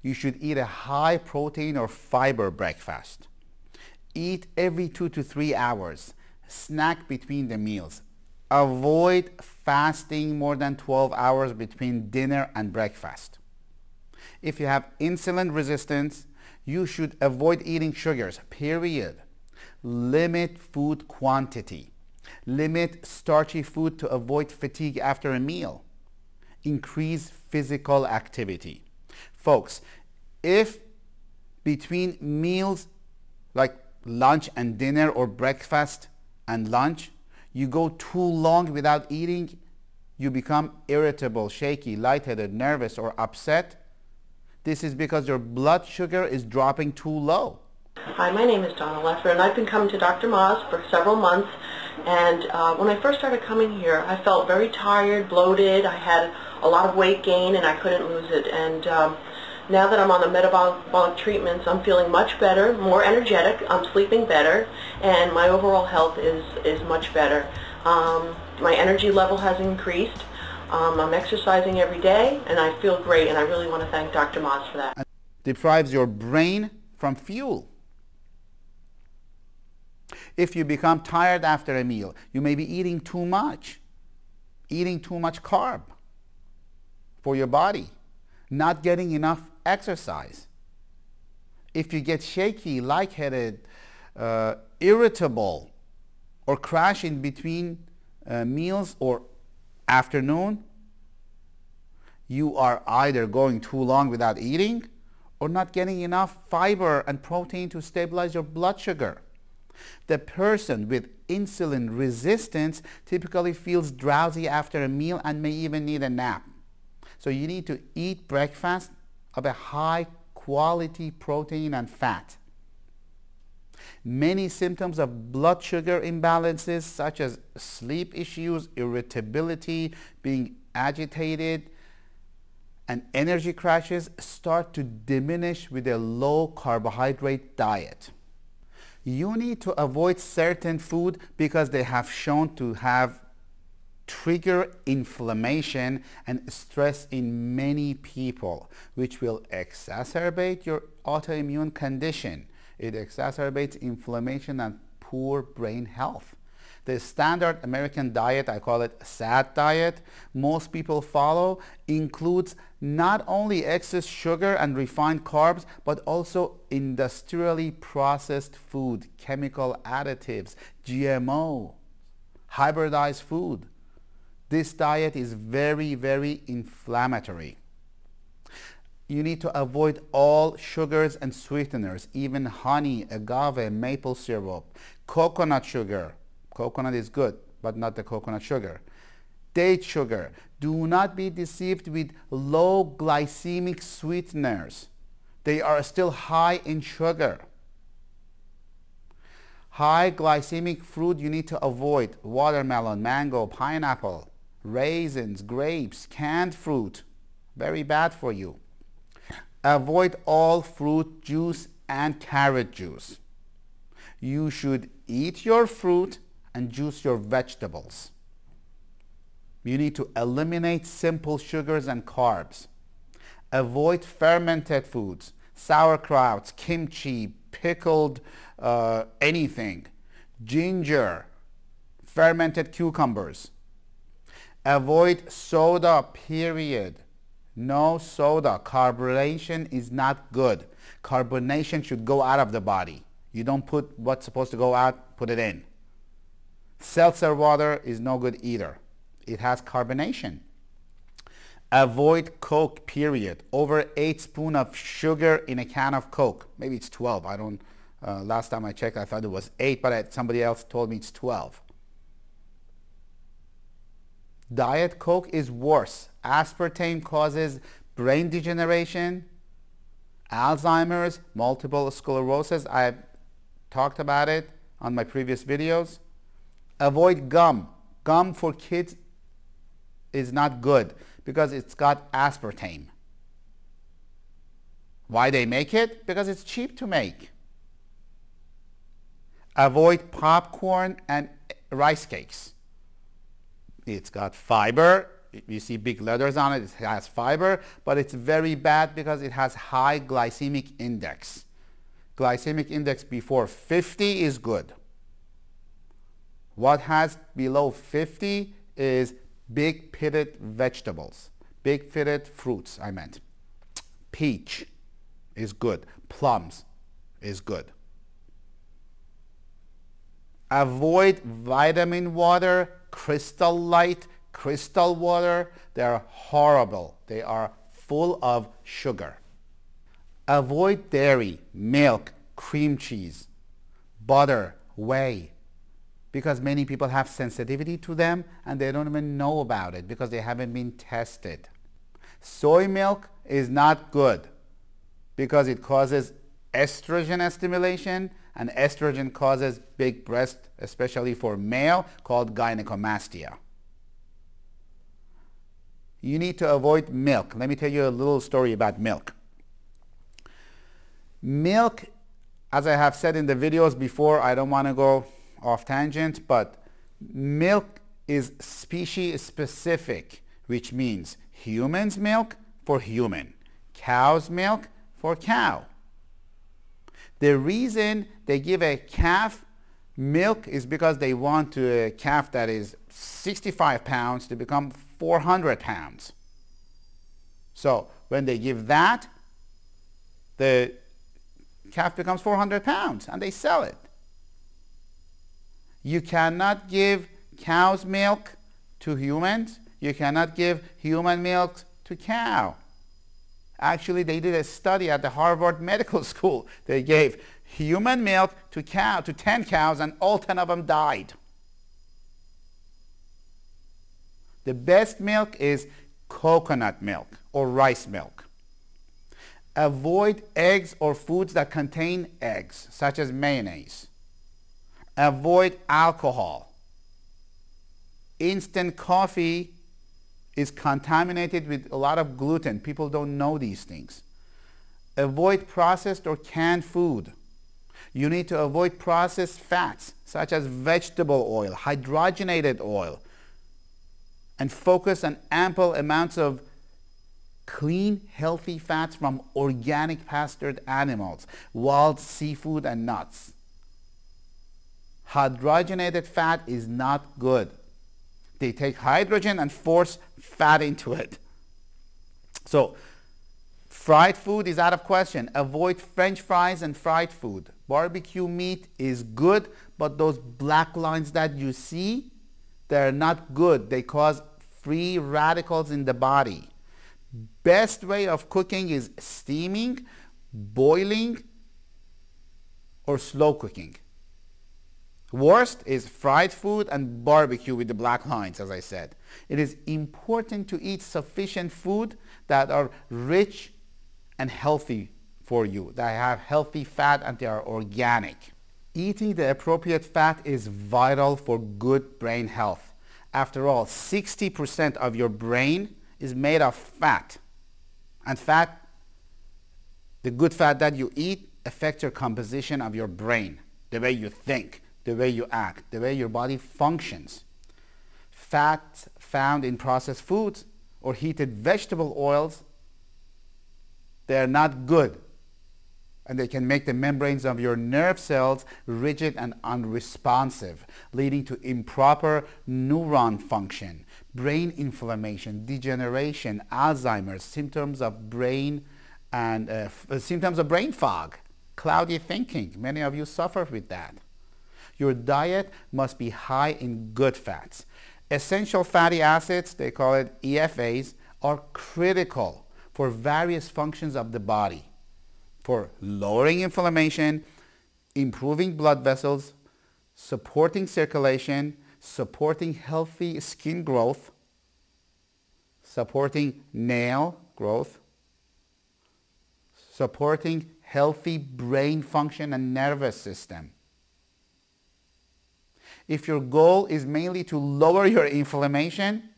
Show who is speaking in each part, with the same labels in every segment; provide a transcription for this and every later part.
Speaker 1: You should eat a high protein or fiber breakfast. Eat every 2 to 3 hours. Snack between the meals. Avoid fasting more than 12 hours between dinner and breakfast. If you have insulin resistance, you should avoid eating sugars, period. Limit food quantity. Limit starchy food to avoid fatigue after a meal. Increase physical activity. Folks, if between meals like lunch and dinner or breakfast and lunch, you go too long without eating, you become irritable, shaky, lightheaded, nervous, or upset. This is because your blood sugar is dropping too low.
Speaker 2: Hi, my name is Donna Leffer, and I've been coming to Dr. Moz for several months. And when I first started coming here, I felt very tired, bloated. I had a lot of weight gain, and I couldn't lose it. And now that I'm on the metabolic treatments, I'm feeling much better, more energetic. I'm sleeping better, and my overall health is much better. My energy level has increased. I'm exercising every day, and I feel great, and I really want to thank Dr. Moz for that.
Speaker 1: It deprives your brain from fuel. If you become tired after a meal, you may be eating too much carb for your body, not getting enough exercise. If you get shaky, lightheaded, irritable, or crash in between meals or afternoon, you are either going too long without eating or not getting enough fiber and protein to stabilize your blood sugar. The person with insulin resistance typically feels drowsy after a meal and may even need a nap. So you need to eat breakfast of a high quality protein and fat. Many symptoms of blood sugar imbalances such as sleep issues, irritability, being agitated, and energy crashes start to diminish with a low carbohydrate diet. You need to avoid certain food because they have shown to have trigger inflammation and stress in many people, which will exacerbate your autoimmune condition. It exacerbates inflammation and poor brain health. The standard American diet, I call it a SAD diet, most people follow, includes not only excess sugar and refined carbs, but also industrially processed food, chemical additives, GMO, hybridized food. This diet is very, very inflammatory. You need to avoid all sugars and sweeteners, even honey, agave, maple syrup, coconut sugar. Coconut is good, but not the coconut sugar. Date sugar. Do not be deceived with low glycemic sweeteners. They are still high in sugar. High glycemic fruit you need to avoid: watermelon, mango, pineapple, raisins, grapes, canned fruit. Very bad for you. Avoid all fruit juice and carrot juice. You should eat your fruit and juice your vegetables. You need to eliminate simple sugars and carbs. Avoid fermented foods, sauerkrauts, kimchi, pickled anything, ginger, fermented cucumbers. Avoid soda, period. No soda. Carbonation is not good. Carbonation should go out of the body. You don't put what's supposed to go out, put it in. Seltzer water is no good either. It has carbonation. Avoid Coke, period. Over 8 spoons of sugar in a can of Coke. Maybe it's 12. I don't, last time I checked, I thought it was 8, but somebody else told me it's 12. Diet Coke is worse. Aspartame causes brain degeneration, Alzheimer's, multiple sclerosis. I've talked about it on my previous videos. Avoid gum. Gum for kids is not good because it's got aspartame. Why they make it? Because it's cheap to make. Avoid popcorn and rice cakes. It's got fiber you see big letters on it. It has fiber, but it's very bad because it has high glycemic index. Glycemic index before 50 is good. What has below 50 is big pitted vegetables, big pitted fruits, I meant. Peach is good. Plums is good. Avoid vitamin water, Crystal Light, Crystal water. They are horrible. They are full of sugar. Avoid dairy, milk, cream cheese, butter, whey, because many people have sensitivity to them and they don't even know about it because they haven't been tested. Soy milk is not good because it causes estrogen stimulation, and estrogen causes big breast, especially for male, called gynecomastia. You need to avoid milk. Let me tell you a little story about milk. Milk, as I have said in the videos before, I don't want to go off tangent, but milk is species specific, which means human's milk for human, cow's milk for cow. The reason they give a calf milk is because they want a calf that is 65 pounds to become 400 pounds. So when they give that, the calf becomes 400 pounds and they sell it. You cannot give cow's milk to humans. You cannot give human milk to cow. Actually, they did a study at the Harvard Medical School. They gave human milk to 10 cows and all 10 of them died. The best milk is coconut milk or rice milk. Avoid eggs or foods that contain eggs, such as mayonnaise. Avoid alcohol. Instant coffee is contaminated with a lot of gluten. People don't know these things. Avoid processed or canned food. You need to avoid processed fats, such as vegetable oil, hydrogenated oil, and focus on ample amounts of clean, healthy fats from organic pastured animals, wild seafood, and nuts. Hydrogenated fat is not good. They take hydrogen and force fat into it. So, fried food is out of question. Avoid French fries and fried food. Barbecue meat is good, but those black lines that you see, they're not good. They cause free radicals in the body. Best way of cooking is steaming, boiling, or slow cooking. Worst is fried food and barbecue with the black lines, as I said. It is important to eat sufficient food that are rich and healthy for you, that have healthy fat and they are organic. Eating the appropriate fat is vital for good brain health. After all, 60% of your brain is made of fat. And fat, the good fat that you eat, affects your composition of your brain, the way you think, the way you act, the way your body functions. Fats found in processed foods or heated vegetable oils, they're not good. And they can make the membranes of your nerve cells rigid and unresponsive, leading to improper neuron function, brain inflammation, degeneration, Alzheimer's, symptoms of brain fog, cloudy thinking. Many of you suffer with that. Your diet must be high in good fats. Essential fatty acids, they call it EFAs, are critical for various functions of the body, for lowering inflammation, improving blood vessels, supporting circulation, supporting healthy skin growth, supporting nail growth, supporting healthy brain function and nervous system. If your goal is mainly to lower your inflammation,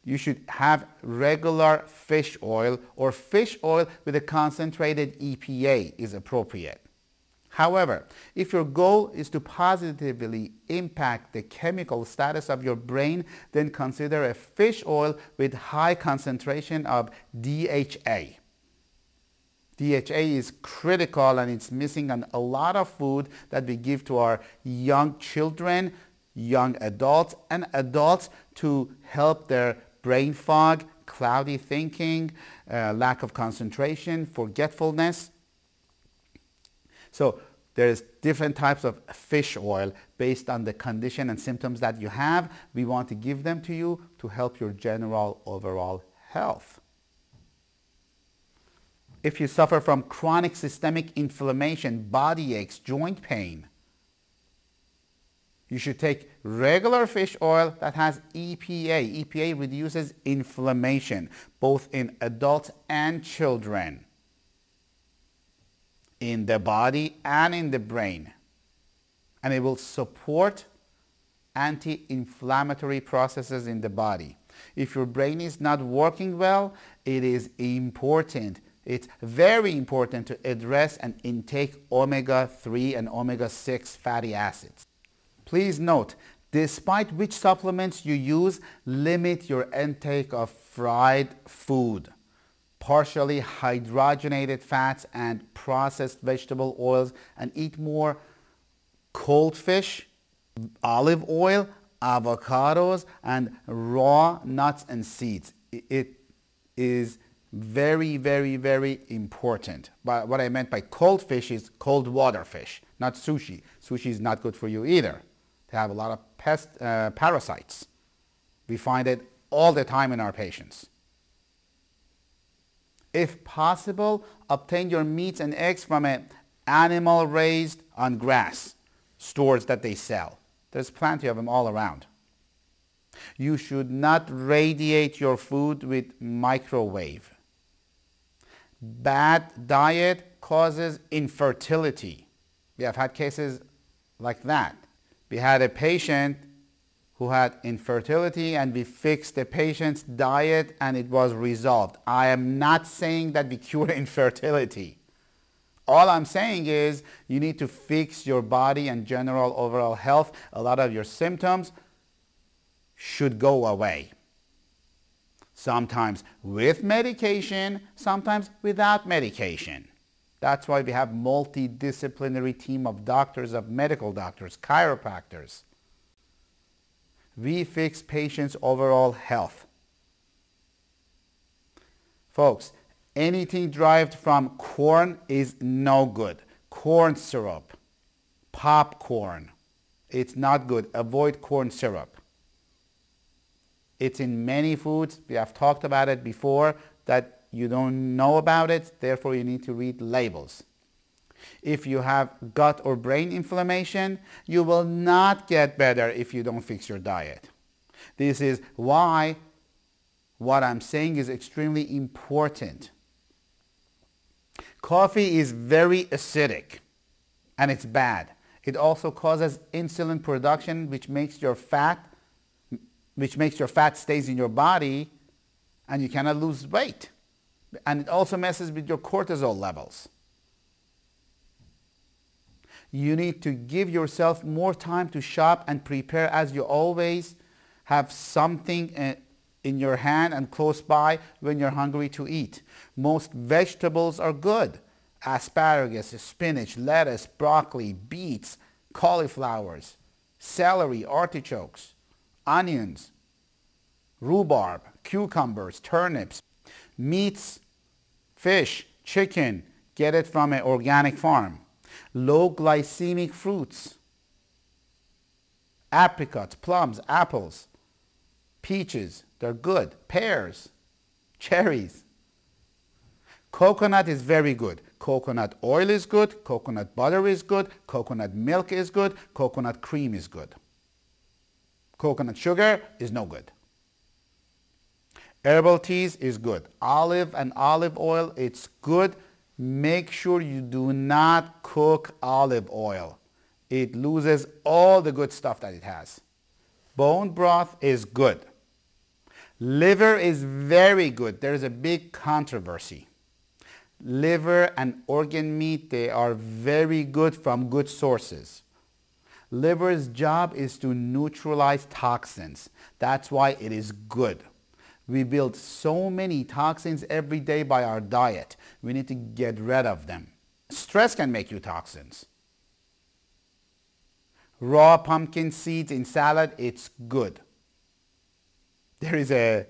Speaker 1: you should have regular fish oil, or fish oil with a concentrated EPA is appropriate. However, if your goal is to positively impact the chemical status of your brain, then consider a fish oil with high concentration of DHA. DHA is critical and it's missing on a lot of food that we give to our young children, young adults, and adults to help their brain fog, cloudy thinking, lack of concentration, forgetfulness. So there's different types of fish oil based on the condition and symptoms that you have. We want to give them to you to help your general overall health. If you suffer from chronic systemic inflammation, body aches, joint pain, you should take regular fish oil that has EPA. EPA reduces inflammation both in adults and children, in the body and in the brain. And it will support anti-inflammatory processes in the body. If your brain is not working well, it is important. It's very important to address and intake omega-3 and omega-6 fatty acids. Please note, despite which supplements you use, limit your intake of fried food, partially hydrogenated fats, and processed vegetable oils, and eat more cold fish, olive oil, avocados, and raw nuts and seeds. It is very, very, very important. But what I meant by cold fish is cold water fish, not sushi. Sushi is not good for you either. They have a lot of parasites. We find it all the time in our patients. If possible, obtain your meats and eggs from an animal raised on grass stores that they sell. There's plenty of them all around. You should not radiate your food with microwave. Bad diet causes infertility. We have had cases like that. We had a patient who had infertility and we fixed the patient's diet and it was resolved. I am not saying that we cure infertility. All I'm saying is you need to fix your body and general overall health. A lot of your symptoms should go away. Sometimes with medication, sometimes without medication. That's why we have multidisciplinary team of doctors, of medical doctors, chiropractors. We fix patients' overall health. Folks, anything derived from corn is no good. Corn syrup, popcorn, it's not good. Avoid corn syrup. It's in many foods. We have talked about it before that you don't know about it, therefore you need to read labels. If you have gut or brain inflammation, you will not get better if you don't fix your diet. This is why what I'm saying is extremely important. Coffee is very acidic and it's bad. It also causes insulin production, which makes your fat stays in your body and you cannot lose weight. And it also messes with your cortisol levels. You need to give yourself more time to shop and prepare, as you always have something in your hand and close by when you're hungry to eat. Most vegetables are good. Asparagus, spinach, lettuce, broccoli, beets, cauliflowers, celery, artichokes, onions, rhubarb, cucumbers, turnips, meats, fish, chicken, get it from an organic farm. Low glycemic fruits, apricots, plums, apples, peaches, they're good. Pears, cherries. Coconut is very good. Coconut oil is good. Coconut butter is good. Coconut milk is good. Coconut cream is good. Coconut sugar is no good. Herbal teas is good. Olive and olive oil, it's good. Make sure you do not cook olive oil. It loses all the good stuff that it has. Bone broth is good. Liver is very good. There's a big controversy. Liver and organ meat, they are very good from good sources. Liver's job is to neutralize toxins. That's why it is good. We build so many toxins every day by our diet. We need to get rid of them. Stress can make you toxins. Raw pumpkin seeds in salad, it's good. There is a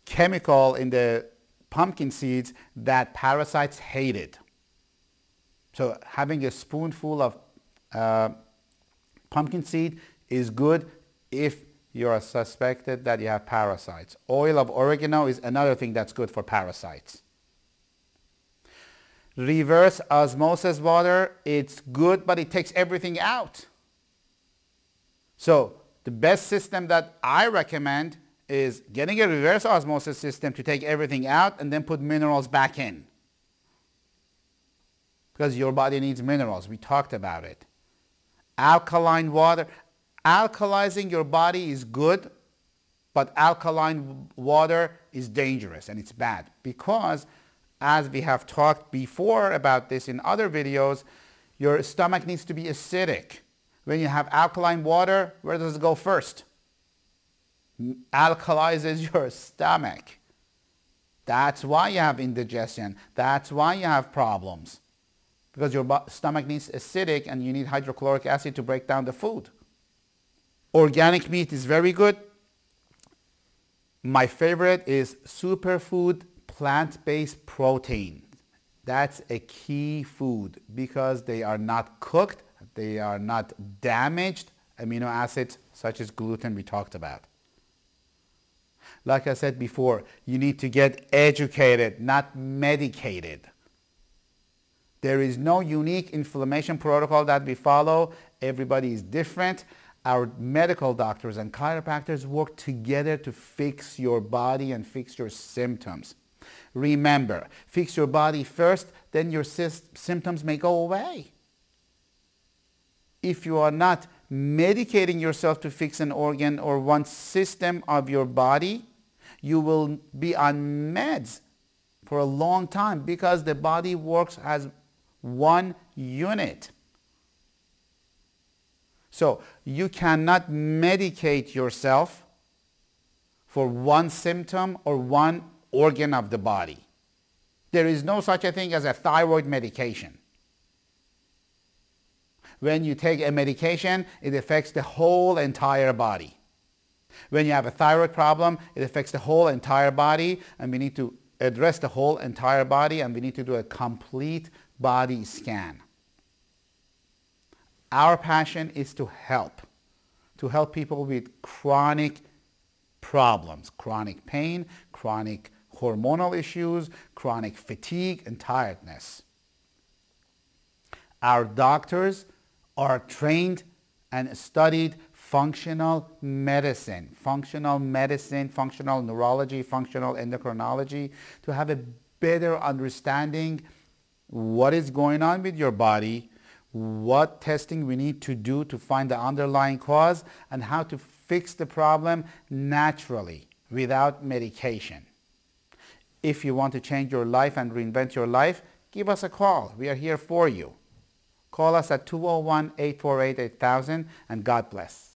Speaker 1: chemical in the pumpkin seeds that parasites hate it. So having a spoonful of pumpkin seed is good if you are suspected that you have parasites. Oil of oregano is another thing that's good for parasites. Reverse osmosis water, it's good, but it takes everything out. So the best system that I recommend is getting a reverse osmosis system to take everything out and then put minerals back in. Because your body needs minerals. We talked about it. Alkaline water. Alkalizing your body is good, but alkaline water is dangerous and it's bad because, as we have talked before about this in other videos, your stomach needs to be acidic. When you have alkaline water, where does it go first? Alkalizes your stomach. That's why you have indigestion. That's why you have problems. Because your stomach needs acidic and you need hydrochloric acid to break down the food. Organic meat is very good. My favorite is superfood plant-based protein. That's a key food because they are not cooked, they are not damaged amino acids such as gluten we talked about. Like I said before, you need to get educated, not medicated. There is no unique inflammation protocol that we follow. Everybody is different. Our medical doctors and chiropractors work together to fix your body and fix your symptoms. Remember, fix your body first, then your symptoms may go away. If you are not medicating yourself to fix an organ or one system of your body, you will be on meds for a long time because the body works as one unit. So you cannot medicate yourself for one symptom or one organ of the body. There is no such a thing as a thyroid medication. When you take a medication, it affects the whole entire body. When you have a thyroid problem, it affects the whole entire body, and we need to address the whole entire body, and we need to do a complete body scan. Our passion is to help people with chronic problems, chronic pain, chronic hormonal issues, chronic fatigue and tiredness. Our doctors are trained and studied functional medicine, functional neurology, functional endocrinology, to have a better understanding what is going on with your body, what testing we need to do to find the underlying cause, and how to fix the problem naturally without medication. If you want to change your life and reinvent your life, give us a call. We are here for you. Call us at 201-848-8000 and God bless.